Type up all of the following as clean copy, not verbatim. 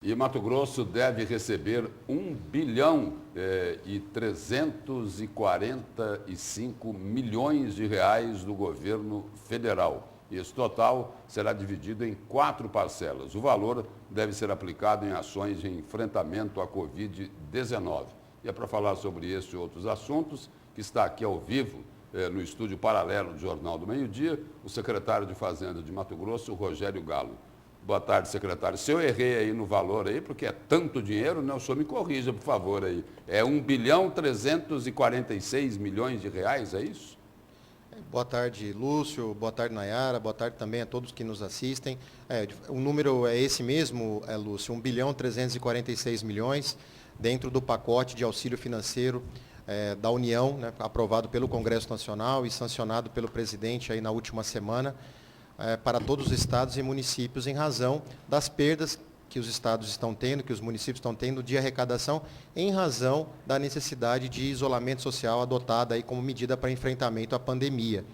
E Mato Grosso deve receber 1 bilhão e 345 milhões de reais do governo federal. Esse total será dividido em 4 parcelas. O valor deve ser aplicado em ações de enfrentamento à Covid-19. E é para falar sobre esse e outros assuntos que está aqui ao vivo, no estúdio paralelo do Jornal do Meio-Dia, o secretário de Fazenda de Mato Grosso, Rogério Galo. Boa tarde, secretário. Se eu errei aí no valor aí, porque é tanto dinheiro, né? O senhor me corrija, por favor, aí. É 1 bilhão 346 milhões de reais, é isso? Boa tarde, Lúcio. Boa tarde, Nayara. Boa tarde também a todos que nos assistem. O número é esse mesmo, Lúcio, 1 bilhão 346 milhões, dentro do pacote de auxílio financeiro da União, né, aprovado pelo Congresso Nacional e sancionado pelo presidente aí na última semana, para todos os estados e municípios, em razão das perdas que os estados estão tendo, que os municípios estão tendo de arrecadação, em razão da necessidade de isolamento social adotada aí como medida para enfrentamento à pandemia.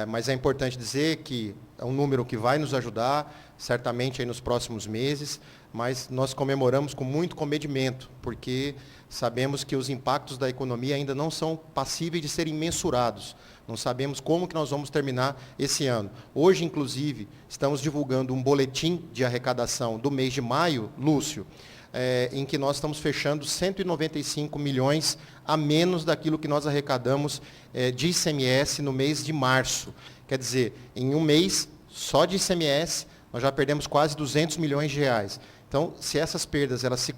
Mas é importante dizer que é um número que vai nos ajudar, certamente aí nos próximos meses, mas nós comemoramos com muito comedimento, porque sabemos que os impactos da economia ainda não são passíveis de serem mensurados. Não sabemos como que nós vamos terminar esse ano. Hoje, inclusive, estamos divulgando um boletim de arrecadação do mês de maio, Lúcio, em que nós estamos fechando 195 milhões a menos daquilo que nós arrecadamos de ICMS no mês de março. Quer dizer, em um mês só de ICMS, nós já perdemos quase 200 milhões de reais. Então, se essas perdas elas se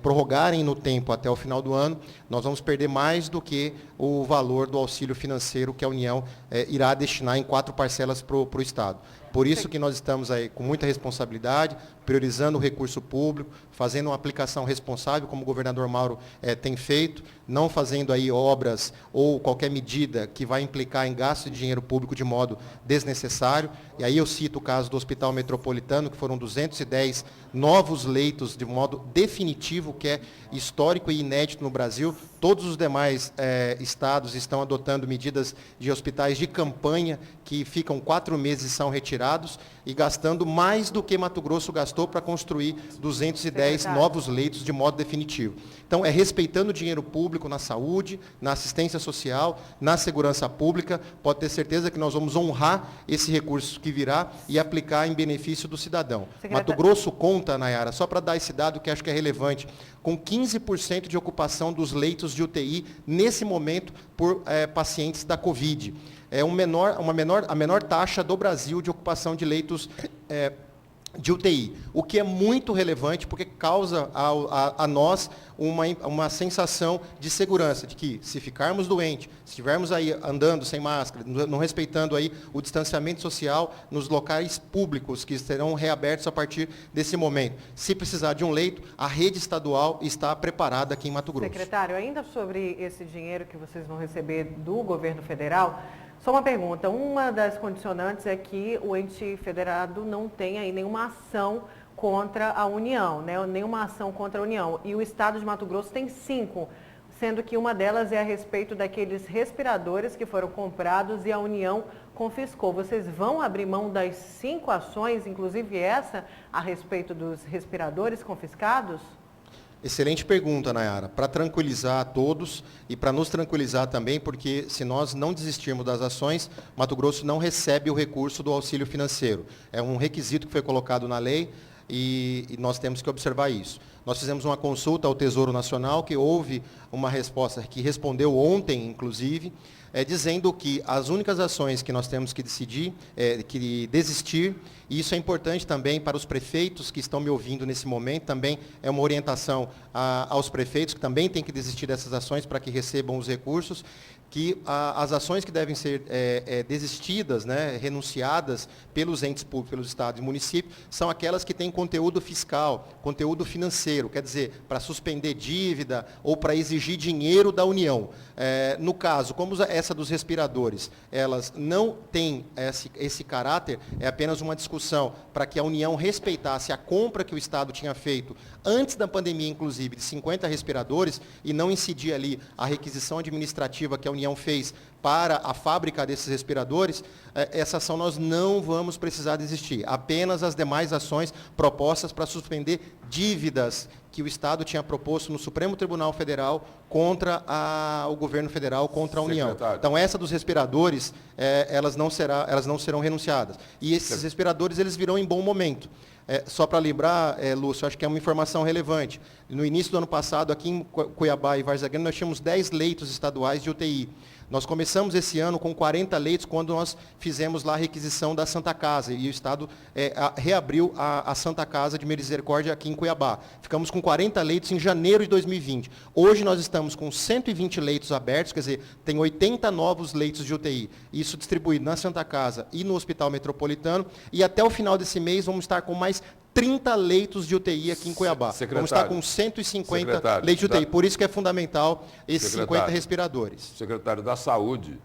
prorrogarem no tempo até o final do ano, nós vamos perder mais do que o valor do auxílio financeiro que a União irá destinar em 4 parcelas para o Estado. Por isso que nós estamos aí com muita responsabilidade, priorizando o recurso público, fazendo uma aplicação responsável, como o governador Mauro tem feito, não fazendo aí obras ou qualquer medida que vai implicar em gasto de dinheiro público de modo desnecessário. E aí eu cito o caso do Hospital Metropolitano, que foram 210 novos leitos de modo definitivo, que é histórico e inédito no Brasil. Todos os demais estados estão adotando medidas de hospitais de campanha, que ficam 4 meses e são retirados, e gastando mais do que Mato Grosso gastou para construir 210 novos leitos de modo definitivo. Então, é respeitando o dinheiro público na saúde, na assistência social, na segurança pública, pode ter certeza que nós vamos honrar esse recurso que virá e aplicar em benefício do cidadão. Mato Grosso conta, Nayara, só para dar esse dado que acho que é relevante, com 15% de ocupação dos leitos de UTI nesse momento por pacientes da Covid. É a menor taxa do Brasil de ocupação de leitos de UTI, o que é muito relevante porque causa a nós uma sensação de segurança, de que se ficarmos doentes, se estivermos aí andando sem máscara, não respeitando aí o distanciamento social nos locais públicos que serão reabertos a partir desse momento. Se precisar de um leito, a rede estadual está preparada aqui em Mato Grosso. Secretário, ainda sobre esse dinheiro que vocês vão receber do governo federal, só uma pergunta, uma das condicionantes é que o ente federado não tenha aí nenhuma ação contra a União, né? Nenhuma ação contra a União. E o estado de Mato Grosso tem 5, sendo que uma delas é a respeito daqueles respiradores que foram comprados e a União confiscou. Vocês vão abrir mão das 5 ações, inclusive essa, a respeito dos respiradores confiscados? Excelente pergunta, Nayara. Para tranquilizar a todos e para nos tranquilizar também, porque se nós não desistirmos das ações, Mato Grosso não recebe o recurso do auxílio financeiro. É um requisito que foi colocado na lei e nós temos que observar isso. Nós fizemos uma consulta ao Tesouro Nacional, que houve uma resposta, que respondeu ontem, inclusive, dizendo que as únicas ações que nós temos que decidir, que desistir, e isso é importante também para os prefeitos que estão me ouvindo nesse momento, também é uma orientação aos prefeitos, que também têm que desistir dessas ações para que recebam os recursos, que as ações que devem ser desistidas, né, renunciadas pelos entes públicos, pelos estados e municípios, são aquelas que têm conteúdo fiscal, conteúdo financeiro, quer dizer, para suspender dívida ou para exigir dinheiro da União. No caso, como essa dos respiradores, elas não têm esse caráter, é apenas uma discussão para que a União respeitasse a compra que o Estado tinha feito antes da pandemia, inclusive, de 50 respiradores, e não incidir ali a requisição administrativa que a União fez para a fábrica desses respiradores, essa ação nós não vamos precisar desistir. Apenas as demais ações propostas para suspender dívidas que o Estado tinha proposto no Supremo Tribunal Federal contra o governo federal, contra a União. Então, essa dos respiradores, elas não serão renunciadas. E esses respiradores, eles virão em bom momento. Só para lembrar, Lúcio, acho que é uma informação relevante. No início do ano passado, aqui em Cuiabá e Várzea Grande, nós tínhamos 10 leitos estaduais de UTI. Nós começamos esse ano com 40 leitos, quando nós fizemos lá a requisição da Santa Casa, e o Estado reabriu a Santa Casa de Misericórdia aqui em Cuiabá. Ficamos com 40 leitos em janeiro de 2020. Hoje nós estamos com 120 leitos abertos, quer dizer, tem 80 novos leitos de UTI. Isso distribuído na Santa Casa e no Hospital Metropolitano, e até o final desse mês vamos estar com mais 30 leitos de UTI aqui em Cuiabá. Vamos estar com 150 leitos de UTI. Por isso que é fundamental esses 50 respiradores. Secretário da Saúde,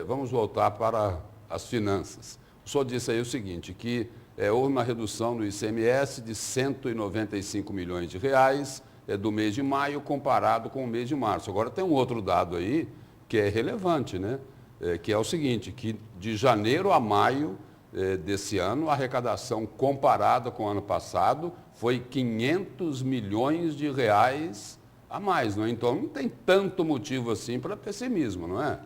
vamos voltar para as finanças. O senhor disse aí o seguinte, que houve uma redução no ICMS de 195 milhões de reais do mês de maio comparado com o mês de março. Agora tem um outro dado aí que é relevante, né? Que é o seguinte, que de janeiro a maio desse ano, a arrecadação comparada com o ano passado foi 500 milhões de reais a mais, não é? Então não tem tanto motivo assim para pessimismo, não é?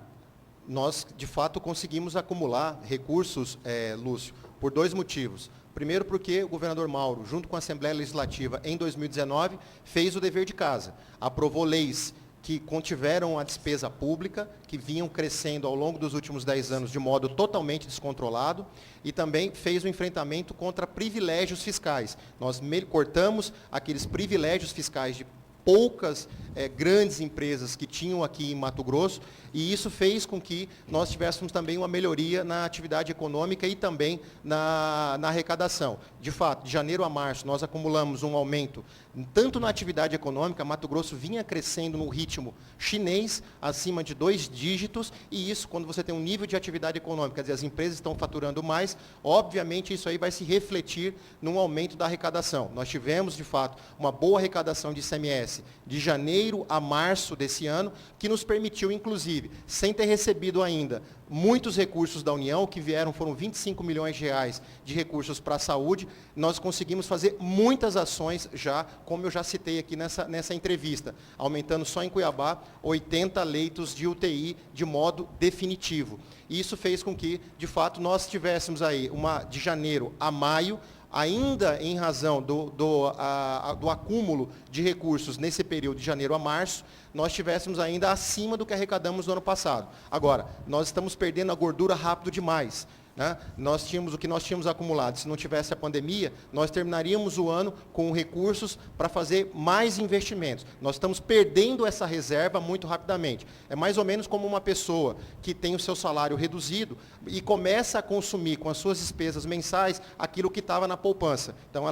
Nós, de fato, conseguimos acumular recursos, Lúcio, por dois motivos. Primeiro, porque o governador Mauro, junto com a Assembleia Legislativa, em 2019, fez o dever de casa, aprovou leis que contiveram a despesa pública, que vinham crescendo ao longo dos últimos 10 anos de modo totalmente descontrolado, e também fez o enfrentamento contra privilégios fiscais. Nós cortamos aqueles privilégios fiscais de poucas grandes empresas que tinham aqui em Mato Grosso, e isso fez com que nós tivéssemos também uma melhoria na atividade econômica e também na arrecadação. De fato, de janeiro a março, nós acumulamos um aumento, tanto na atividade econômica, Mato Grosso vinha crescendo no ritmo chinês, acima de 2 dígitos, e isso, quando você tem um nível de atividade econômica, quer dizer, as empresas estão faturando mais, obviamente isso aí vai se refletir num aumento da arrecadação. Nós tivemos, de fato, uma boa arrecadação de ICMS de janeiro a março desse ano, que nos permitiu, inclusive, sem ter recebido ainda muitos recursos da União, que foram 25 milhões de reais de recursos para a saúde, nós conseguimos fazer muitas ações já, como eu já citei aqui nessa entrevista, aumentando só em Cuiabá 80 leitos de UTI de modo definitivo. E isso fez com que, de fato, nós tivéssemos aí de janeiro a maio, ainda em razão do acúmulo de recursos nesse período de janeiro a março, nós tivéssemos ainda acima do que arrecadamos no ano passado. Agora, nós estamos perdendo a gordura rápido demais. Né? O que nós tínhamos acumulado, se não tivesse a pandemia, nós terminaríamos o ano com recursos para fazer mais investimentos. Nós estamos perdendo essa reserva muito rapidamente. É mais ou menos como uma pessoa que tem o seu salário reduzido e começa a consumir com as suas despesas mensais aquilo que estava na poupança. Então,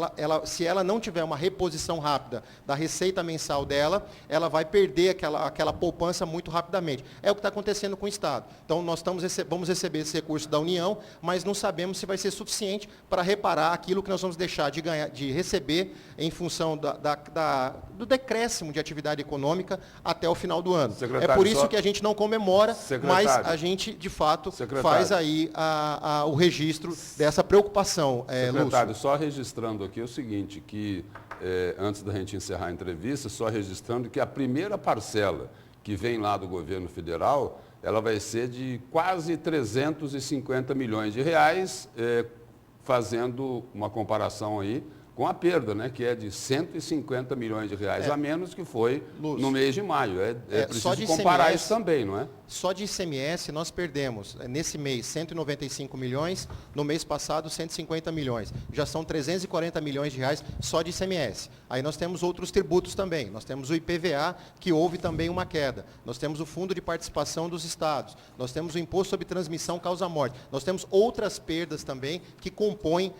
se ela não tiver uma reposição rápida da receita mensal dela, ela vai perder aquela poupança muito rapidamente. É o que está acontecendo com o Estado. Então, nós vamos receber esse recurso da União, mas não sabemos se vai ser suficiente para reparar aquilo que nós vamos deixar de receber em função do decréscimo de atividade econômica até o final do ano. Secretário, é por isso que a gente não comemora, mas a gente, de fato, faz aí o registro dessa preocupação, Secretário, Lúcio. só registrando aqui o seguinte, que antes da gente encerrar a entrevista, só registrando que a primeira parcela que vem lá do governo federal, ela vai ser de quase 350 milhões de reais, fazendo uma comparação aí com a perda, né, que é de 150 milhões de reais a menos que foi no mês de maio. É preciso comparar isso também, não é? Só de ICMS nós perdemos, nesse mês, 195 milhões, no mês passado 150 milhões. Já são 340 milhões de reais só de ICMS. Aí nós temos outros tributos também. Nós temos o IPVA, que houve também uma queda. Nós temos o Fundo de Participação dos Estados. Nós temos o Imposto sobre Transmissão Causa-Morte. Nós temos outras perdas também que compõem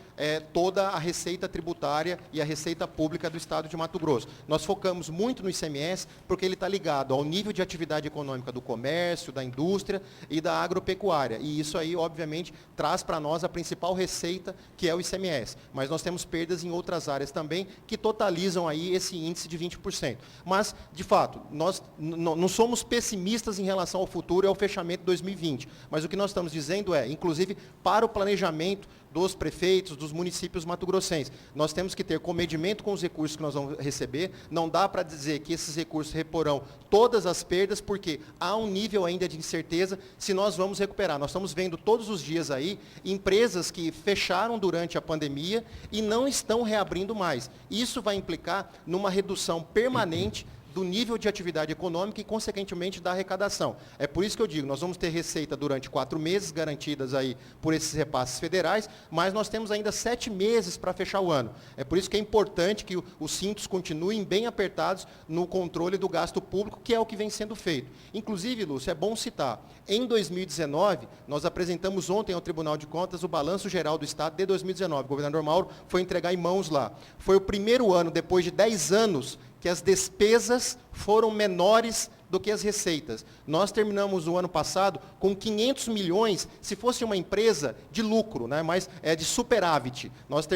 toda a receita tributária tributária e a receita pública do Estado de Mato Grosso. Nós focamos muito no ICMS porque ele está ligado ao nível de atividade econômica do comércio, da indústria e da agropecuária. E isso aí, obviamente, traz para nós a principal receita, que é o ICMS. Mas nós temos perdas em outras áreas também, que totalizam aí esse índice de 20%. Mas, de fato, nós não somos pessimistas em relação ao futuro e ao fechamento de 2020. Mas o que nós estamos dizendo é, inclusive, para o planejamento dos prefeitos, dos municípios mato-grossenses. Nós temos que ter comedimento com os recursos que nós vamos receber. Não dá para dizer que esses recursos reporão todas as perdas, porque há um nível ainda de incerteza se nós vamos recuperar. Nós estamos vendo todos os dias aí empresas que fecharam durante a pandemia e não estão reabrindo mais. Isso vai implicar numa redução permanente do nível de atividade econômica e, consequentemente, da arrecadação. É por isso que eu digo, nós vamos ter receita durante 4 meses, garantidas aí por esses repasses federais, mas nós temos ainda 7 meses para fechar o ano. É por isso que é importante que os cintos continuem bem apertados no controle do gasto público, que é o que vem sendo feito. Inclusive, Lúcio, é bom citar, em 2019, nós apresentamos ontem ao Tribunal de Contas o Balanço Geral do Estado de 2019. O governador Mauro foi entregar em mãos lá. Foi o primeiro ano, depois de 10 anos, que as despesas foram menores do que as receitas. Nós terminamos o ano passado com 500 milhões, se fosse uma empresa de lucro, né, mas é de superávit. Nós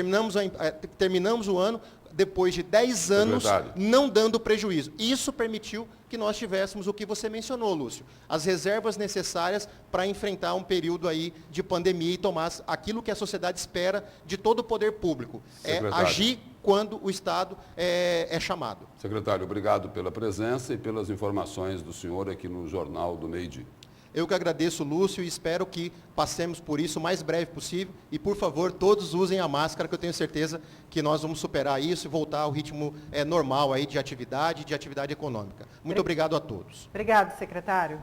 terminamos o ano depois de 10 anos não dando prejuízo. Isso permitiu que nós tivéssemos o que você mencionou, Lúcio, as reservas necessárias para enfrentar um período aí de pandemia e tomar aquilo que a sociedade espera de todo o poder público, é agir quando o Estado é chamado. Secretário, obrigado pela presença e pelas informações do senhor aqui no Jornal do Meio Dia. Eu que agradeço, Lúcio, e espero que passemos por isso o mais breve possível. E, por favor, todos usem a máscara, que eu tenho certeza que nós vamos superar isso e voltar ao ritmo normal aí de atividade econômica. Muito obrigado a todos. Obrigado, secretário.